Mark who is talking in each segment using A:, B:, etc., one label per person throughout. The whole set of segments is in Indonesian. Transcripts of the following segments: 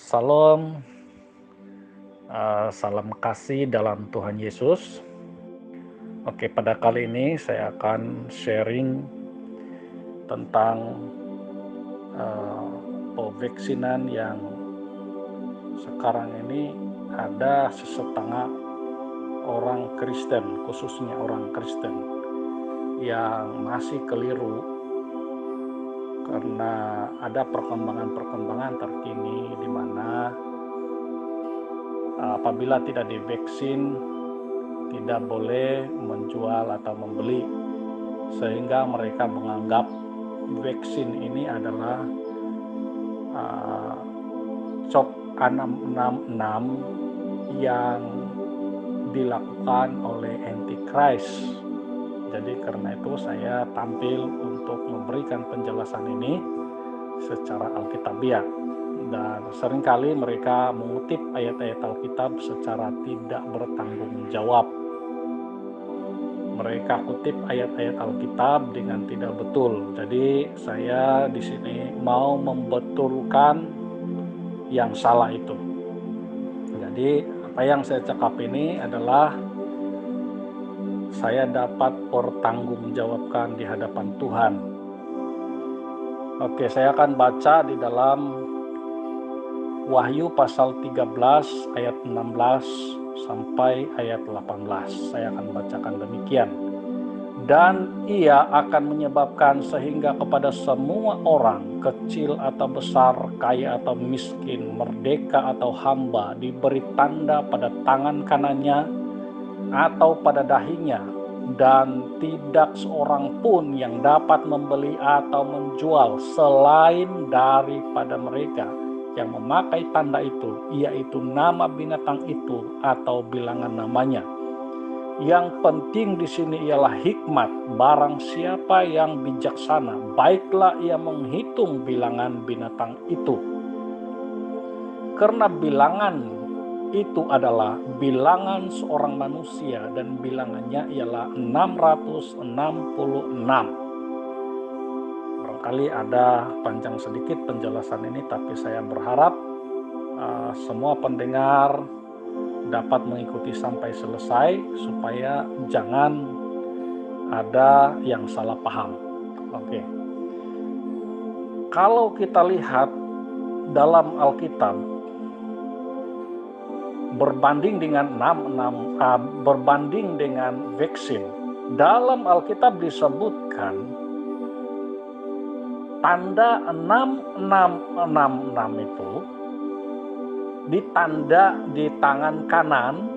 A: Salam, salam kasih dalam Tuhan Yesus. Oke, pada kali ini saya akan sharing tentang pevaksinan yang sekarang ini ada setengah orang Kristen, khususnya orang Kristen, yang masih keliru karena ada perkembangan terkini di mana apabila tidak divaksin tidak boleh menjual atau membeli, sehingga mereka menganggap vaksin ini adalah COP 666 yang dilakukan oleh Antichrist. Jadi karena itu saya tampil untuk memberikan penjelasan ini secara alkitabiah. Dan seringkali mereka mengutip ayat-ayat Alkitab secara tidak bertanggung jawab. Mereka kutip ayat-ayat Alkitab dengan tidak betul. Jadi saya di sini mau membetulkan yang salah itu. Jadi apa yang saya cakap ini adalah saya dapat pertanggungjawabkan di hadapan Tuhan. Oke, saya akan baca di dalam Wahyu pasal 13 ayat 16 sampai ayat 18. Saya akan bacakan demikian. Dan ia akan menyebabkan sehingga kepada semua orang, kecil atau besar, kaya atau miskin, merdeka atau hamba, diberi tanda pada tangan kanannya atau pada dahinya, dan tidak seorang pun yang dapat membeli atau menjual selain daripada mereka yang memakai tanda itu, yaitu nama binatang itu atau bilangan namanya. Yang penting di sini ialah hikmat. Barang siapa yang bijaksana, baiklah ia menghitung bilangan binatang itu. Karena bilangan itu adalah bilangan seorang manusia dan bilangannya ialah 666. Barangkali ada panjang sedikit penjelasan ini, tapi saya berharap semua pendengar dapat mengikuti sampai selesai supaya jangan ada yang salah paham. Oke. Kalau kita lihat dalam Alkitab berbanding dengan berbanding dengan vaksin, dalam Alkitab disebutkan tanda 6666 itu ditanda di tangan kanan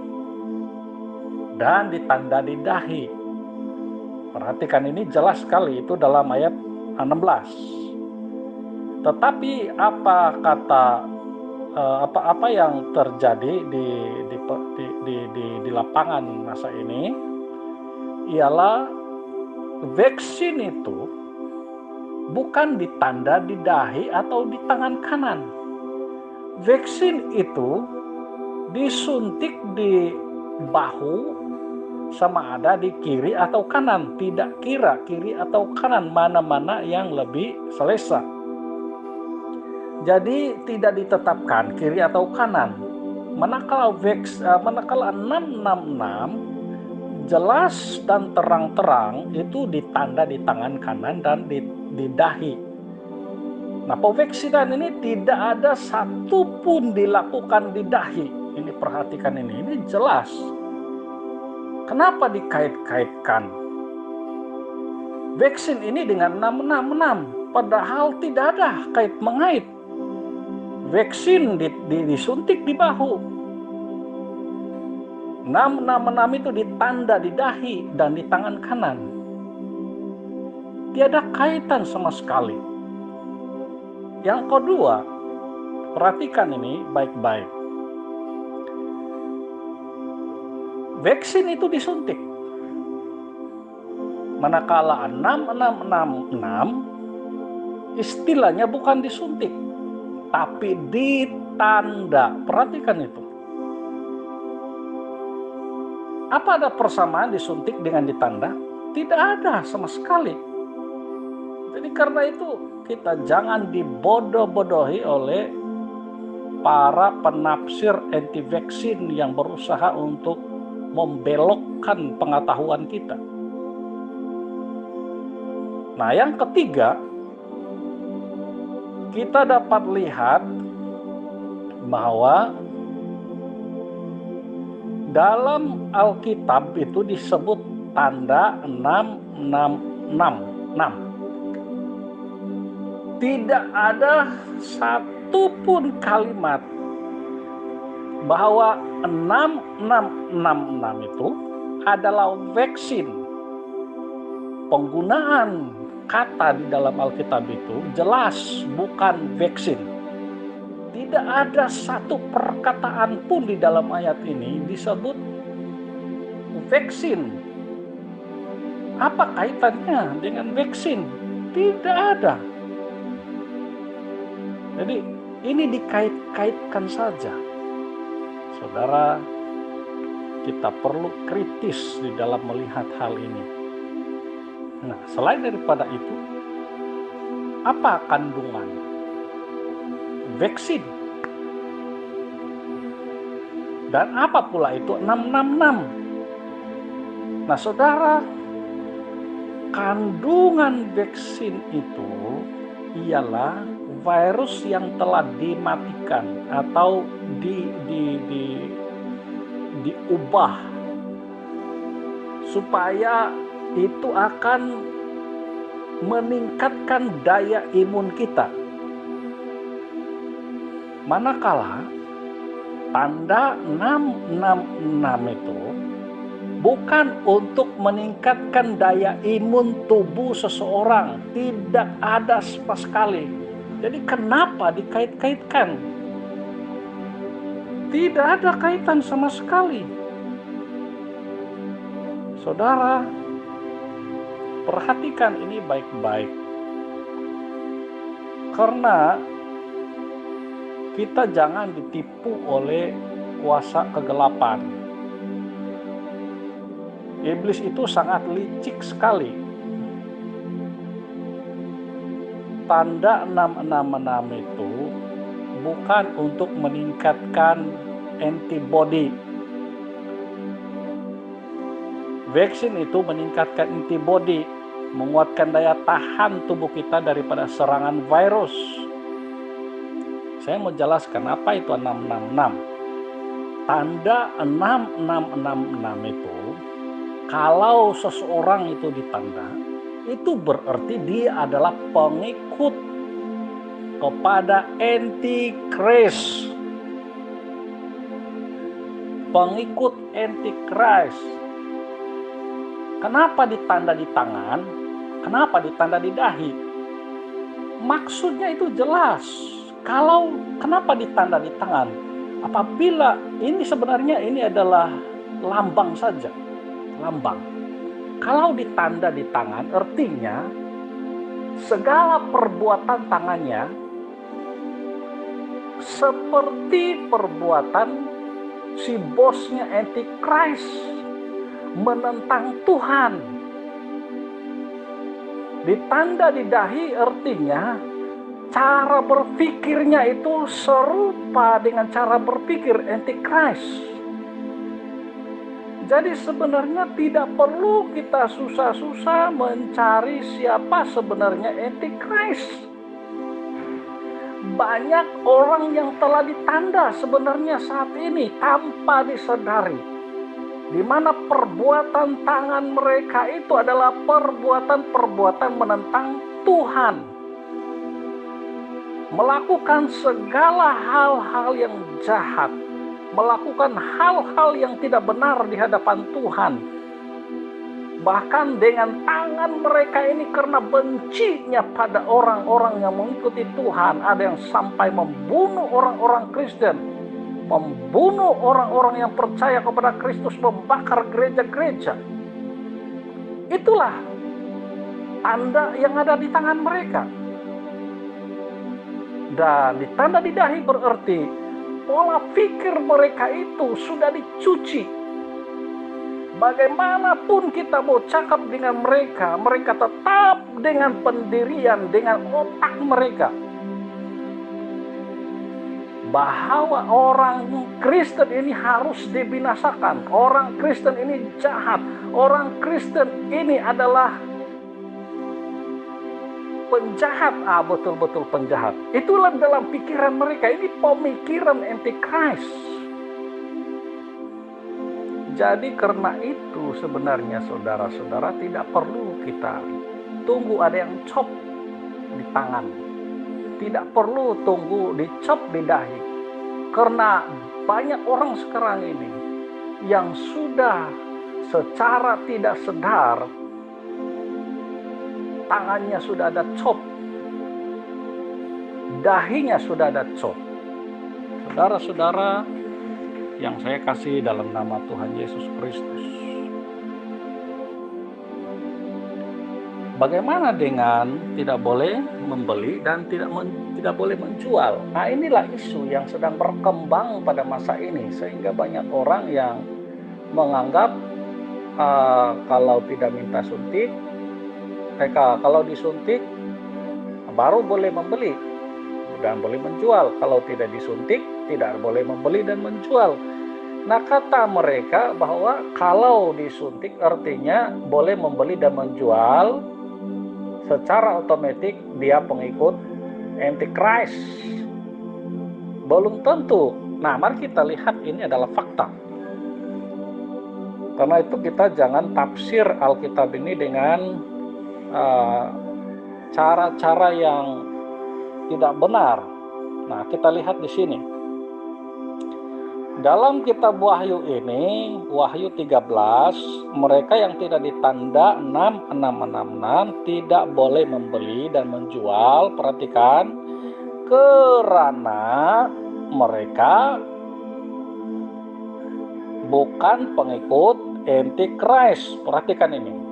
A: dan ditanda di dahi. Perhatikan, ini jelas sekali itu dalam ayat 16. Tetapi apa yang terjadi di lapangan masa ini ialah vaksin itu bukan ditanda di dahi atau di tangan kanan. Vaksin itu disuntik di bahu, sama ada di kiri atau kanan. Tidak kira kiri atau kanan, mana-mana yang lebih selesa. Jadi tidak ditetapkan kiri atau kanan. Manakala 666 jelas dan terang-terang itu ditanda di tangan kanan dan di dahi. Nah, pevaksinan ini tidak ada satupun dilakukan di dahi. Ini perhatikan ini jelas. Kenapa dikait-kaitkan vaksin ini dengan 666? Padahal tidak ada kait-mengait. Vaksin disuntik di bahu. 666 itu ditanda di dahi dan di tangan kanan. Tiada kaitan sama sekali. Yang kedua, perhatikan ini baik-baik. Vaksin itu disuntik. Manakala 6666 istilahnya bukan disuntik, tapi ditanda. Perhatikan itu. Apa ada persamaan disuntik dengan ditanda? Tidak ada sama sekali. Jadi karena itu kita jangan dibodoh-bodohi oleh para penafsir anti vaksin yang berusaha untuk membelokkan pengetahuan kita. Nah, yang ketiga, kita dapat lihat bahwa dalam Alkitab itu disebut tanda 666. Tidak ada satupun kalimat bahwa 6666 itu adalah vaksin. Penggunaan kata di dalam Alkitab itu jelas bukan vaksin. Tidak ada satu perkataan pun di dalam ayat ini disebut vaksin. Apa kaitannya dengan vaksin? Tidak ada. Jadi ini dikait-kaitkan saja. Saudara, kita perlu kritis di dalam melihat hal ini. Nah, selain daripada itu, apa kandungan vaksin? Dan apa pula itu 666? Nah, saudara, kandungan vaksin itu ialah virus yang telah dimatikan atau diubah supaya itu akan meningkatkan daya imun kita. Manakala tanda 666 itu bukan untuk meningkatkan daya imun tubuh seseorang, tidak ada sama sekali. Jadi kenapa dikait-kaitkan? Tidak ada kaitan sama sekali. Saudara, perhatikan ini baik-baik. Karena kita jangan ditipu oleh kuasa kegelapan. Iblis itu sangat licik sekali. Tanda 666 itu bukan untuk meningkatkan antibody. Vaksin itu meningkatkan antibody, menguatkan daya tahan tubuh kita daripada serangan virus. Saya mau jelaskan apa itu 666. Tanda 6666 itu, kalau seseorang itu ditanda, itu berarti dia adalah pengikut kepada Antikris. Pengikut Antikris. Kenapa ditanda di tangan? Kenapa ditanda di dahi? Maksudnya itu jelas. Kenapa ditanda di tangan? Apabila ini sebenarnya ini adalah lambang saja. Lambang. Kalau ditanda di tangan, artinya segala perbuatan tangannya seperti perbuatan si bosnya Antikris menentang Tuhan. Ditanda di dahi artinya cara berpikirnya itu serupa dengan cara berpikir Antikris. Jadi sebenarnya tidak perlu kita susah-susah mencari siapa sebenarnya Antikris. Banyak orang yang telah ditanda sebenarnya saat ini tanpa disadari. Di mana perbuatan tangan mereka itu adalah perbuatan-perbuatan menentang Tuhan. Melakukan segala hal-hal yang jahat. Melakukan hal-hal yang tidak benar di hadapan Tuhan. Bahkan dengan tangan mereka ini karena bencinya pada orang-orang yang mengikuti Tuhan, ada yang sampai membunuh orang-orang Kristen, membunuh orang-orang yang percaya kepada Kristus, membakar gereja-gereja. Itulah tanda yang ada di tangan mereka. Dan ditanda di dahi berarti pola pikir mereka itu sudah dicuci. Bagaimanapun kita mau cakap dengan mereka, mereka tetap dengan pendirian, dengan otak mereka. bahwa orang Kristen ini harus dibinasakan, orang Kristen ini jahat, orang Kristen ini adalah penjahat, betul-betul penjahat. Itulah dalam pikiran mereka, ini pemikiran antikris. Jadi karena itu sebenarnya saudara-saudara tidak perlu kita tunggu ada yang cop di tangan. Tidak perlu tunggu dicop di dahi. Karena banyak orang sekarang ini yang sudah secara tidak sadar tangannya sudah ada cop, dahinya sudah ada cop. Saudara-saudara yang saya kasih dalam nama Tuhan Yesus Kristus, bagaimana dengan tidak boleh membeli dan tidak boleh menjual? Nah, inilah isu yang sedang berkembang pada masa ini, sehingga banyak orang yang menganggap kalau tidak minta suntik, kalau disuntik baru boleh membeli dan boleh menjual. Kalau tidak disuntik, tidak boleh membeli dan menjual. Nah, kata mereka bahwa kalau disuntik artinya boleh membeli dan menjual, secara otomatis dia pengikut antikris. Belum tentu. Nah, mari kita lihat ini adalah fakta. Karena itu kita jangan tafsir Alkitab ini dengan cara-cara yang tidak benar. Nah, kita lihat di sini. Dalam kitab Wahyu ini, Wahyu 13, mereka yang tidak ditanda 6666 tidak boleh membeli dan menjual, perhatikan, karena mereka bukan pengikut antikris. Perhatikan ini.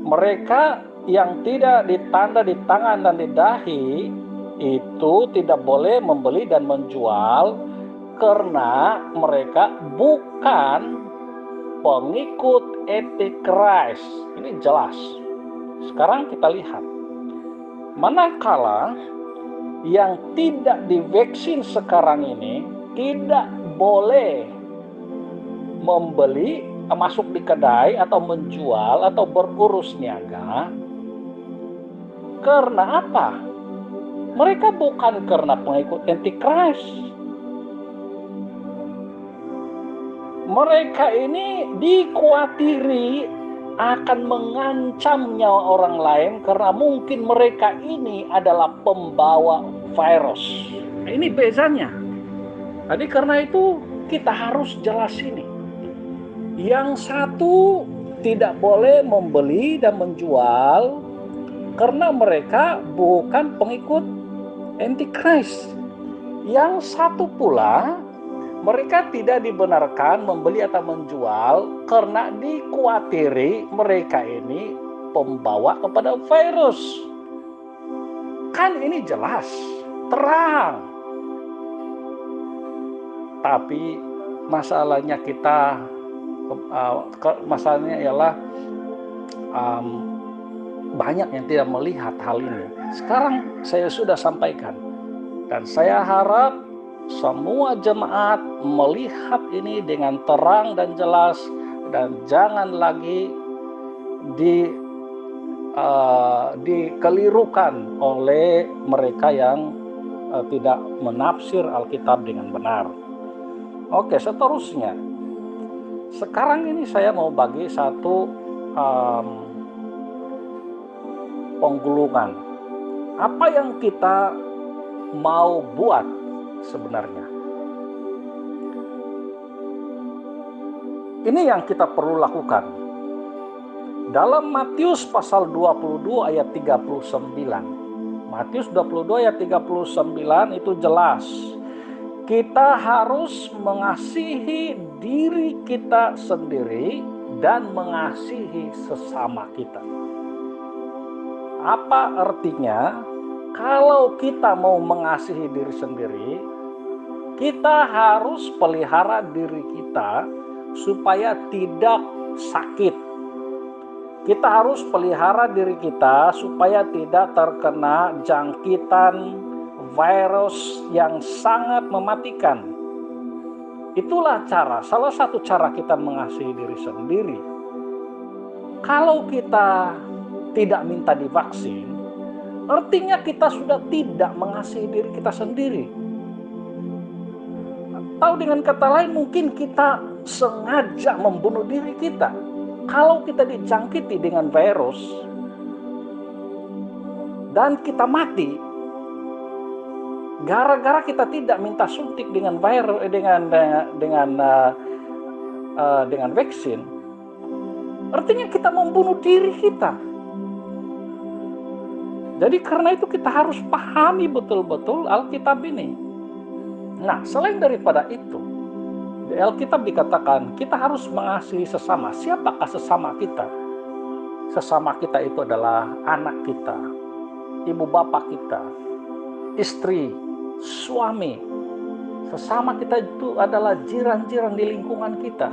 A: Mereka yang tidak ditanda di tangan dan di dahi itu tidak boleh membeli dan menjual karena mereka bukan pengikut antikris. Ini jelas. Sekarang kita lihat. Manakala yang tidak divaksin sekarang ini tidak boleh membeli, masuk di kedai atau menjual atau berurus niaga. Karena apa? Mereka bukan karena pengikut antikris. Mereka ini dikhawatiri akan mengancam nyawa orang lain karena mungkin mereka ini adalah pembawa virus. Ini bezanya. Jadi karena itu kita harus jelas ini. Yang satu tidak boleh membeli dan menjual karena mereka bukan pengikut antikris. Yang satu pula mereka tidak dibenarkan membeli atau menjual karena dikhawatiri mereka ini pembawa kepada virus. Kan ini jelas, terang. Tapi masalahnya masalahnya ialah banyak yang tidak melihat hal ini. Sekarang saya sudah sampaikan dan saya harap semua jemaat melihat ini dengan terang dan jelas dan jangan lagi dikelirukan oleh mereka yang tidak menafsir Alkitab dengan benar. Oke, seterusnya. Sekarang ini saya mau bagi satu penggulungan. Apa yang kita mau buat sebenarnya? Ini yang kita perlu lakukan. Dalam Matius pasal 22 ayat 39. Matius 22 ayat 39 itu jelas. Kita harus mengasihi diri kita sendiri dan mengasihi sesama kita. Apa artinya? Kalau kita mau mengasihi diri sendiri, kita harus pelihara diri kita supaya tidak sakit. Kita harus pelihara diri kita supaya tidak terkena jangkitan virus yang sangat mematikan. Itulah salah satu cara kita mengasihi diri sendiri. Kalau kita tidak minta divaksin, artinya kita sudah tidak mengasihi diri kita sendiri. Atau dengan kata lain, mungkin kita sengaja membunuh diri kita. Kalau kita dijangkiti dengan virus dan kita mati, gara-gara kita tidak minta suntik dengan virus dengan vaksin, artinya kita membunuh diri kita. Jadi karena itu kita harus pahami betul-betul Alkitab ini. Nah, selain daripada itu, di Alkitab dikatakan kita harus mengasihi sesama. Siapakah sesama kita? Sesama kita itu adalah anak kita, ibu bapak kita, istri, suami. Sesama kita itu adalah jiran-jiran di lingkungan kita.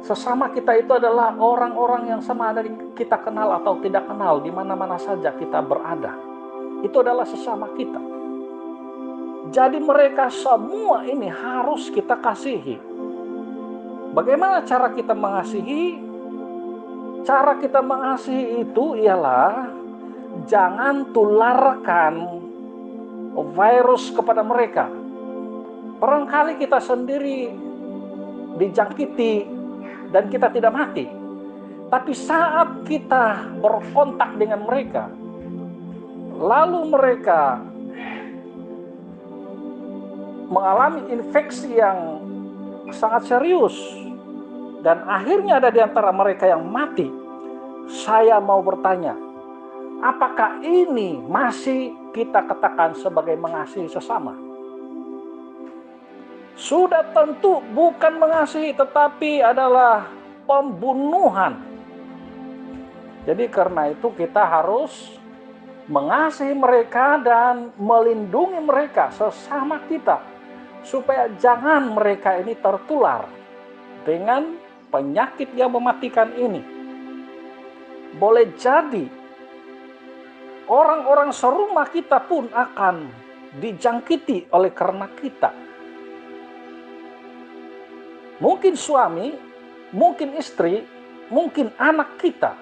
A: Sesama kita itu adalah orang-orang yang sama ada kita kenal atau tidak kenal, di mana-mana saja kita berada. Itu adalah sesama kita. Jadi mereka semua ini harus kita kasihi. Bagaimana cara kita mengasihi? Cara kita mengasihi itu ialah jangan tularkan virus kepada mereka. Barangkali kita sendiri dijangkiti dan kita tidak mati. Tapi saat kita berkontak dengan mereka, lalu mereka mengalami infeksi yang sangat serius, dan akhirnya ada di antara mereka yang mati, saya mau bertanya, apakah ini masih kita katakan sebagai mengasihi sesama? Sudah tentu bukan mengasihi, tetapi adalah pembunuhan. Jadi karena itu kita harus mengasihi mereka dan melindungi mereka sesama kita, supaya jangan mereka ini tertular dengan penyakit yang mematikan ini. Boleh jadi orang-orang serumah kita pun akan dijangkiti oleh karena kita. Mungkin suami, mungkin istri, mungkin anak kita.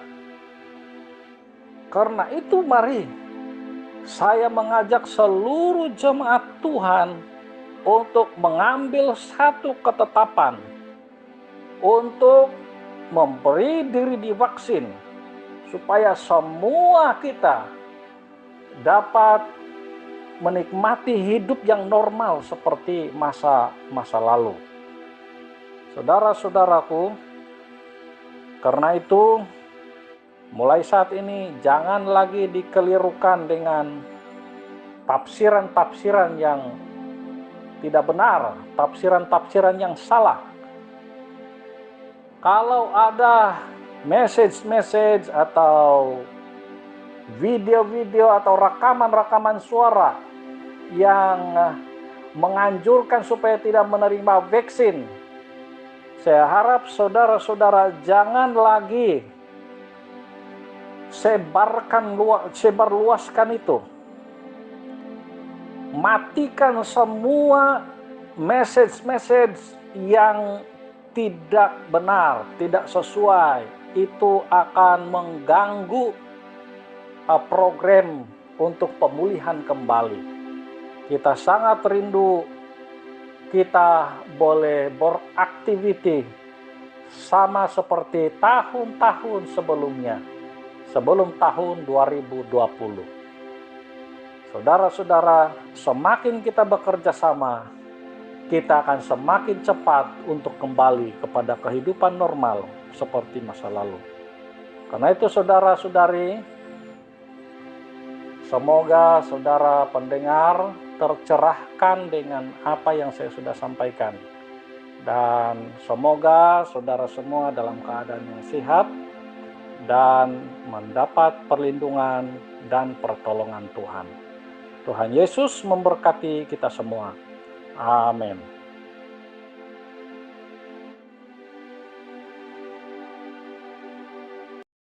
A: Karena itu mari saya mengajak seluruh jemaat Tuhan untuk mengambil satu ketetapan untuk memberi diri divaksin, supaya semua kita dapat menikmati hidup yang normal seperti masa lalu. Saudara-saudaraku, karena itu mulai saat ini jangan lagi dikelirukan dengan tafsiran-tafsiran yang tidak benar, tafsiran-tafsiran yang salah. Kalau ada message atau video-video atau rakaman-rakaman suara yang menganjurkan supaya tidak menerima vaksin, saya harap saudara-saudara jangan lagi sebarluaskan itu. Matikan semua message yang tidak benar, tidak sesuai. Itu akan mengganggu program untuk pemulihan kembali. Kita sangat rindu kita boleh beraktiviti sama seperti tahun-tahun sebelumnya, sebelum tahun 2020. Saudara-saudara, semakin kita bekerja sama, kita akan semakin cepat untuk kembali kepada kehidupan normal seperti masa lalu. Karena itu saudara-saudari, semoga saudara pendengar tercerahkan dengan apa yang saya sudah sampaikan. Dan semoga saudara semua dalam keadaan yang sehat dan mendapat perlindungan dan pertolongan Tuhan. Tuhan Yesus memberkati kita semua. Amin.